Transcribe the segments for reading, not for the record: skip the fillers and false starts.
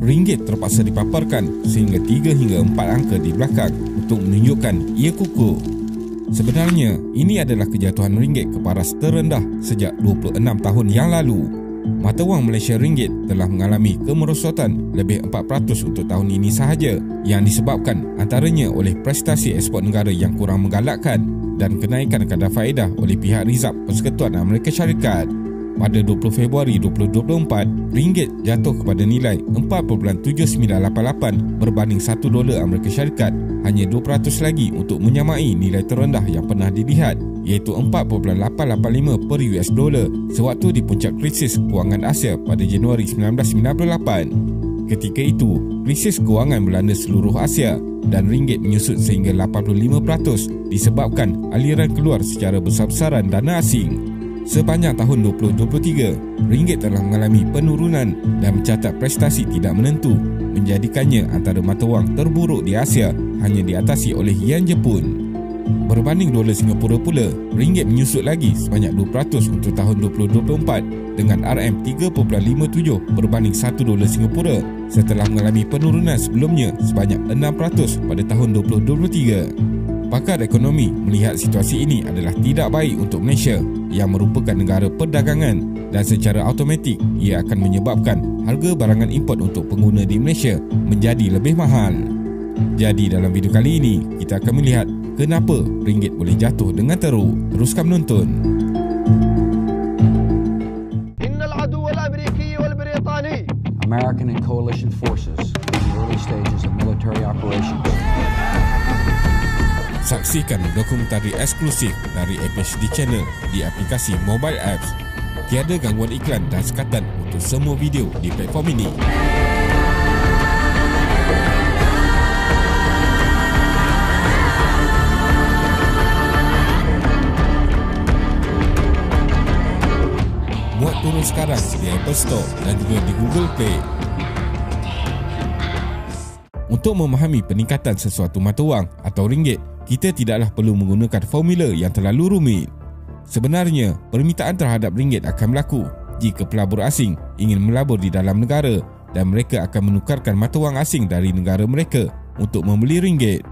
ringgit terpaksa dipaparkan sehingga 3 hingga 4 angka di belakang untuk menunjukkan ia kukuh. Sebenarnya, ini adalah kejatuhan ringgit ke paras terendah sejak 26 tahun yang lalu. Mata wang Malaysia ringgit telah mengalami kemerosotan lebih 4% untuk tahun ini sahaja, yang disebabkan antaranya oleh prestasi ekspor negara yang kurang menggalakkan dan kenaikan kadar faedah oleh pihak Rizab Persekutuan Amerika Syarikat. Pada 20 Februari 2024, ringgit jatuh kepada nilai 4.7988 berbanding $1 Amerika Syarikat, hanya 2% lagi untuk menyamai nilai terendah yang pernah dilihat, iaitu 4.885 per US dollar sewaktu di puncak krisis kewangan Asia pada Januari 1998. Ketika itu, krisis kewangan melanda seluruh Asia dan ringgit menyusut sehingga 85% disebabkan aliran keluar secara besar-besaran dana asing. Sepanjang tahun 2023, ringgit telah mengalami penurunan dan mencatat prestasi tidak menentu, menjadikannya antara mata wang terburuk di Asia, hanya diatasi oleh Yen Jepun. Berbanding dolar Singapura pula, ringgit menyusut lagi sebanyak 2% untuk tahun 2024 dengan RM3.57 berbanding $1 Singapura setelah mengalami penurunan sebelumnya sebanyak 6% pada tahun 2023. Pakar ekonomi melihat situasi ini adalah tidak baik untuk Malaysia yang merupakan negara perdagangan dan secara automatik ia akan menyebabkan harga barangan import untuk pengguna di Malaysia menjadi lebih mahal. Jadi dalam video kali ini kita akan melihat kenapa ringgit boleh jatuh dengan teruk. Teruskan menonton. American and coalition forces in the early stages of military operations. Saksikan dokumentari eksklusif dari APHD Channel di aplikasi mobile apps. Tiada gangguan iklan dan sekatan untuk semua video di platform ini. Muat turun sekarang di Apple Store dan juga di Google Play. Untuk memahami peningkatan sesuatu mata wang atau ringgit, kita tidaklah perlu menggunakan formula yang terlalu rumit. Sebenarnya, permintaan terhadap ringgit akan berlaku jika pelabur asing ingin melabur di dalam negara dan mereka akan menukarkan mata wang asing dari negara mereka untuk membeli ringgit.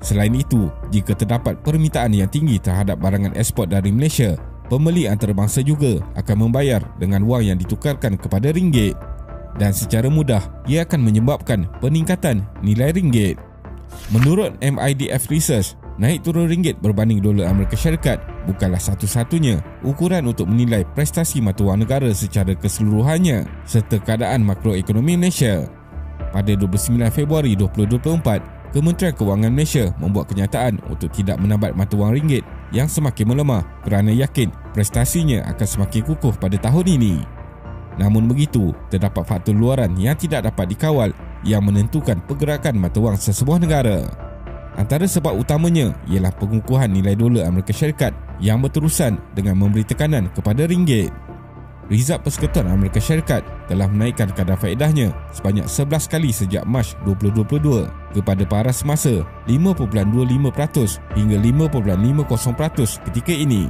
Selain itu, jika terdapat permintaan yang tinggi terhadap barangan ekspor dari Malaysia, pembeli antarabangsa juga akan membayar dengan wang yang ditukarkan kepada ringgit. Dan secara mudah, ia akan menyebabkan peningkatan nilai ringgit. Menurut MIDF Research, naik turun ringgit berbanding dolar Amerika Syarikat bukanlah satu-satunya ukuran untuk menilai prestasi mata wang negara secara keseluruhannya serta keadaan makroekonomi Malaysia. Pada 29 Februari 2024, Kementerian Kewangan Malaysia membuat kenyataan untuk tidak menambat mata wang ringgit yang semakin melemah kerana yakin prestasinya akan semakin kukuh pada tahun ini. Namun begitu, terdapat faktor luaran yang tidak dapat dikawal yang menentukan pergerakan mata wang sesebuah negara. Antara sebab utamanya ialah pengukuhan nilai dolar Amerika Syarikat yang berterusan dengan memberi tekanan kepada ringgit. Rizab Persekutuan Amerika Syarikat telah menaikkan kadar faedahnya sebanyak 11 kali sejak Mac 2022 kepada paras semasa 5.25% hingga 5.50% ketika ini.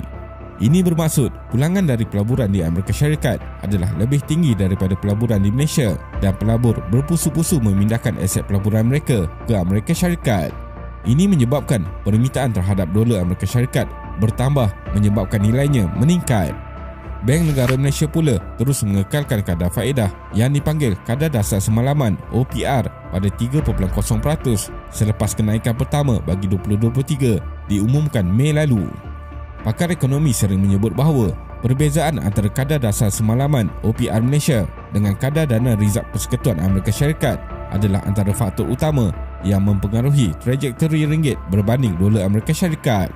Ini bermaksud pulangan dari pelaburan di Amerika Syarikat adalah lebih tinggi daripada pelaburan di Malaysia dan pelabur berpusu-pusu memindahkan aset pelaburan mereka ke Amerika Syarikat. Ini menyebabkan permintaan terhadap dolar Amerika Syarikat bertambah menyebabkan nilainya meningkat. Bank Negara Malaysia pula terus mengekalkan kadar faedah yang dipanggil kadar dasar semalaman OPR pada 3.0% selepas kenaikan pertama bagi 2023 diumumkan Mei lalu. Pakar ekonomi sering menyebut bahawa perbezaan antara kadar dasar semalaman OPR Malaysia dengan kadar dana Rizab Persekutuan Amerika Syarikat adalah antara faktor utama yang mempengaruhi trajektori ringgit berbanding dolar Amerika Syarikat.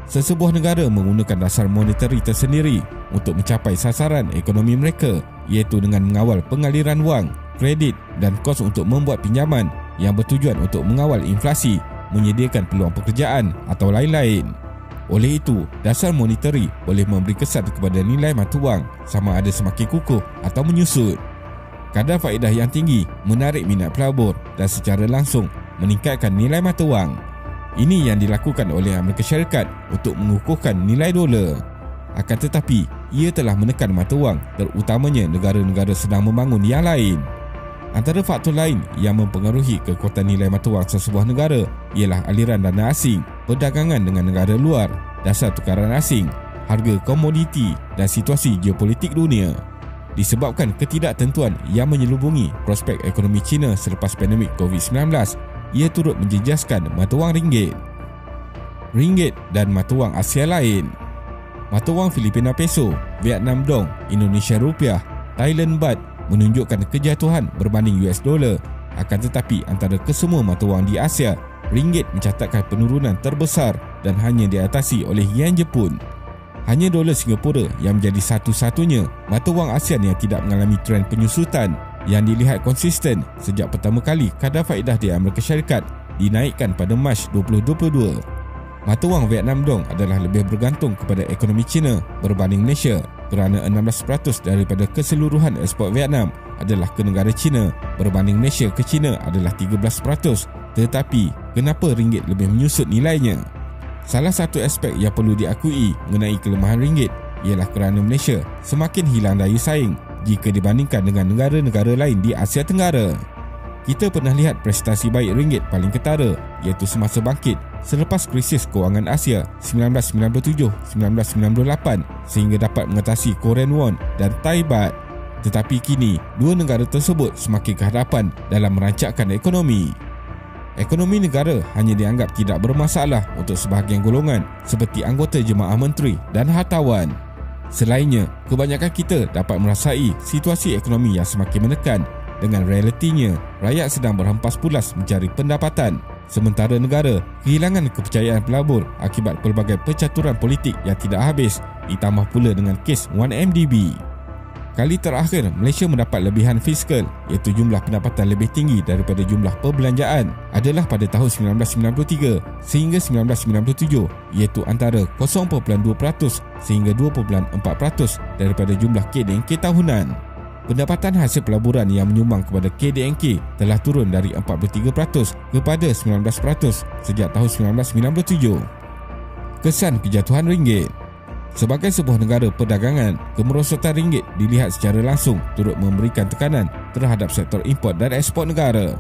Sesebuah negara menggunakan dasar monetari tersendiri untuk mencapai sasaran ekonomi mereka, iaitu dengan mengawal pengaliran wang, kredit dan kos untuk membuat pinjaman yang bertujuan untuk mengawal inflasi, menyediakan peluang pekerjaan atau lain-lain. Oleh itu, dasar monetari boleh memberi kesan kepada nilai mata wang sama ada semakin kukuh atau menyusut. Kadar faedah yang tinggi menarik minat pelabur dan secara langsung meningkatkan nilai mata wang. Ini yang dilakukan oleh Amerika Syarikat untuk mengukuhkan nilai dolar. Akan tetapi, ia telah menekan mata wang terutamanya negara-negara sedang membangun yang lain. Antara faktor lain yang mempengaruhi kekuatan nilai mata wang sesebuah negara ialah aliran dana asing, perdagangan dengan negara luar, dasar tukaran asing, harga komoditi dan situasi geopolitik dunia. Disebabkan ketidaktentuan yang menyelubungi prospek ekonomi China selepas pandemik COVID-19, ia turut menjejaskan mata wang ringgit. Ringgit dan mata wang Asia lain. Mata wang Filipina Peso, Vietnam Dong, Indonesia Rupiah, Thailand Baht menunjukkan kejatuhan berbanding US dollar. Akan tetapi antara kesemua mata wang di Asia, ringgit mencatatkan penurunan terbesar dan hanya diatasi oleh yen Jepun. Hanya dolar Singapura yang menjadi satu-satunya mata wang ASEAN yang tidak mengalami trend penyusutan yang dilihat konsisten sejak pertama kali kadar faedah di Amerika Syarikat dinaikkan pada Mac 2022. Mata wang Vietnam Dong adalah lebih bergantung kepada ekonomi China berbanding Malaysia kerana 16% daripada keseluruhan ekspor Vietnam adalah ke negara China berbanding Malaysia ke China adalah 13%. Tetapi, kenapa ringgit lebih menyusut nilainya? Salah satu aspek yang perlu diakui mengenai kelemahan ringgit ialah kerana Malaysia semakin hilang daya saing jika dibandingkan dengan negara-negara lain di Asia Tenggara. Kita pernah lihat prestasi baik ringgit paling ketara iaitu semasa bangkit selepas krisis kewangan Asia 1997-1998 sehingga dapat mengatasi Korean Won dan Thai Baht. Tetapi kini, dua negara tersebut semakin ke hadapan dalam merancangkan ekonomi. Ekonomi negara hanya dianggap tidak bermasalah untuk sebahagian golongan seperti anggota jemaah menteri dan hartawan. Selainnya, kebanyakan kita dapat merasai situasi ekonomi yang semakin menekan. Dengan realitinya, rakyat sedang berhempas pulas mencari pendapatan, sementara negara kehilangan kepercayaan pelabur akibat pelbagai percaturan politik yang tidak habis, ditambah pula dengan kes 1MDB. Kali terakhir Malaysia mendapat lebihan fiskal iaitu jumlah pendapatan lebih tinggi daripada jumlah perbelanjaan adalah pada tahun 1993 sehingga 1997 iaitu antara 0.2% sehingga 2.4% daripada jumlah KDNK tahunan. Pendapatan hasil pelaburan yang menyumbang kepada KDNK telah turun dari 43% kepada 19% sejak tahun 1997. Kesan kejatuhan ringgit. Sebagai sebuah negara perdagangan, kemerosotan ringgit dilihat secara langsung turut memberikan tekanan terhadap sektor import dan ekspor negara.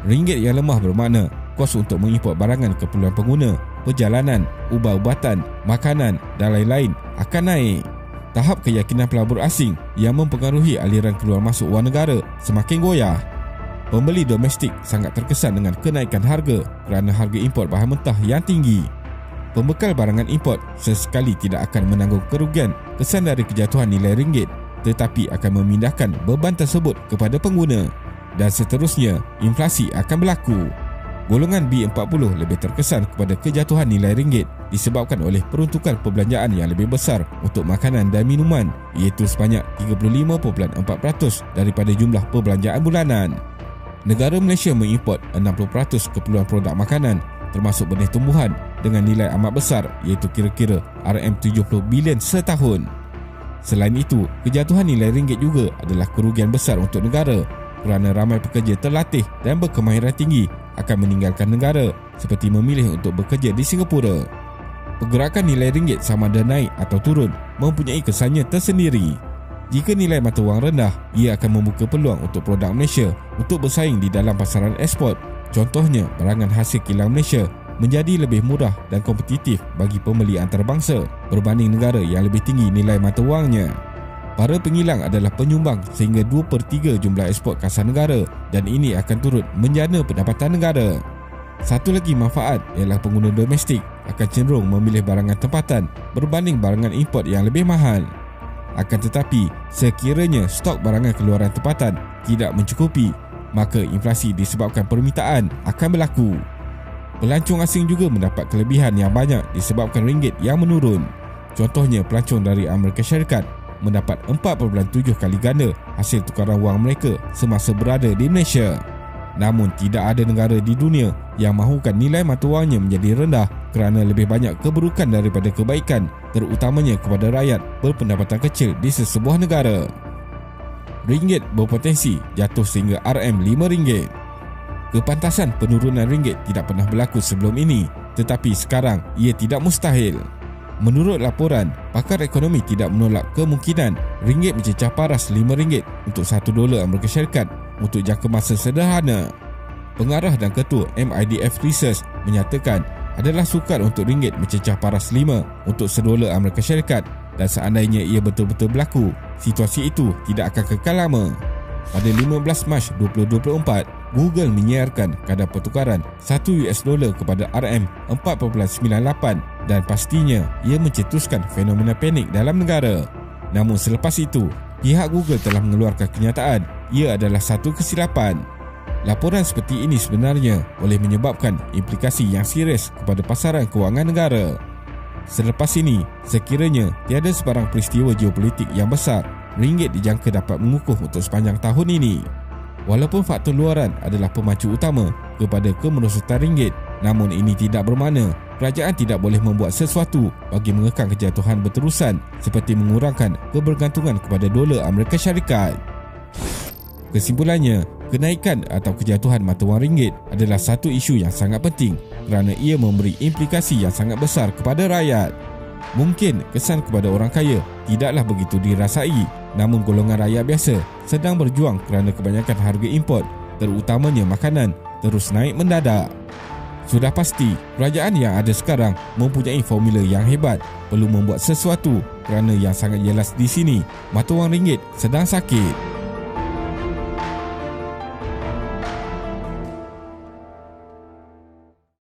Ringgit yang lemah bermakna kos untuk mengimport barangan keperluan pengguna, perjalanan, ubat-ubatan, makanan dan lain-lain akan naik. Tahap keyakinan pelabur asing yang mempengaruhi aliran keluar masuk wang negara semakin goyah. Pembeli domestik sangat terkesan dengan kenaikan harga kerana harga import bahan mentah yang tinggi. Pembekal barangan import sesekali tidak akan menanggung kerugian kesan dari kejatuhan nilai ringgit tetapi akan memindahkan beban tersebut kepada pengguna dan seterusnya inflasi akan berlaku. Golongan B40 lebih terkesan kepada kejatuhan nilai ringgit disebabkan oleh peruntukan perbelanjaan yang lebih besar untuk makanan dan minuman iaitu sebanyak 35.4% daripada jumlah perbelanjaan bulanan. Negara Malaysia mengimport 60% keperluan produk makanan termasuk benih tumbuhan dengan nilai amat besar iaitu kira-kira RM70 bilion setahun. Selain itu, kejatuhan nilai ringgit juga adalah kerugian besar untuk negara kerana ramai pekerja terlatih dan berkemahiran tinggi akan meninggalkan negara seperti memilih untuk bekerja di Singapura. Pergerakan nilai ringgit sama ada naik atau turun mempunyai kesannya tersendiri. Jika nilai mata wang rendah, ia akan membuka peluang untuk produk Malaysia untuk bersaing di dalam pasaran ekspor. Contohnya, barangan hasil kilang Malaysia menjadi lebih murah dan kompetitif bagi pembeli antarabangsa berbanding negara yang lebih tinggi nilai mata wangnya. Para pengilang adalah penyumbang sehingga 2/3 jumlah ekspor kasar negara dan ini akan turut menjana pendapatan negara. Satu lagi manfaat ialah pengguna domestik akan cenderung memilih barangan tempatan berbanding barangan import yang lebih mahal. Akan tetapi, sekiranya stok barangan keluaran tempatan tidak mencukupi, maka inflasi disebabkan permintaan akan berlaku. Pelancong asing juga mendapat kelebihan yang banyak disebabkan ringgit yang menurun. Contohnya, pelancong dari Amerika Syarikat mendapat 4.7 kali ganda hasil tukaran wang mereka semasa berada di Malaysia. Namun, tidak ada negara di dunia yang mahukan nilai mata wangnya menjadi rendah kerana lebih banyak keburukan daripada kebaikan, terutamanya kepada rakyat berpendapatan kecil di sesebuah negara. Ringgit berpotensi jatuh sehingga RM5. Kepantasan penurunan ringgit tidak pernah berlaku sebelum ini, tetapi sekarang ia tidak mustahil. Menurut laporan, pakar ekonomi tidak menolak kemungkinan ringgit mencecah paras RM5 untuk $1 Amerika Syarikat untuk jangka masa sederhana. Pengarah dan ketua MIDF Research menyatakan adalah sukar untuk ringgit mencecah paras 5 untuk $1 Amerika Syarikat, dan seandainya ia betul-betul berlaku, situasi itu tidak akan kekal lama. Pada 15 Mac 2024, Google menyiarkan kadar pertukaran $1 kepada RM4.98 dan pastinya ia mencetuskan fenomena panik dalam negara. Namun selepas itu, pihak Google telah mengeluarkan kenyataan ia adalah satu kesilapan. Laporan seperti ini sebenarnya boleh menyebabkan implikasi yang serius kepada pasaran kewangan negara. Selepas ini, sekiranya tiada sebarang peristiwa geopolitik yang besar, ringgit dijangka dapat mengukuh untuk sepanjang tahun ini. Walaupun faktor luaran adalah pemacu utama kepada kemerosotan ringgit, namun ini tidak bermakna kerajaan tidak boleh membuat sesuatu bagi mengekang kejatuhan berterusan seperti mengurangkan kebergantungan kepada dolar Amerika Syarikat. Kesimpulannya, kenaikan atau kejatuhan mata wang ringgit adalah satu isu yang sangat penting kerana ia memberi implikasi yang sangat besar kepada rakyat. Mungkin kesan kepada orang kaya tidaklah begitu dirasai, namun golongan rakyat biasa sedang berjuang kerana kebanyakan harga import, terutamanya makanan, terus naik mendadak. Sudah pasti, kerajaan yang ada sekarang mempunyai formula yang hebat, perlu membuat sesuatu kerana yang sangat jelas di sini, mata wang ringgit sedang sakit.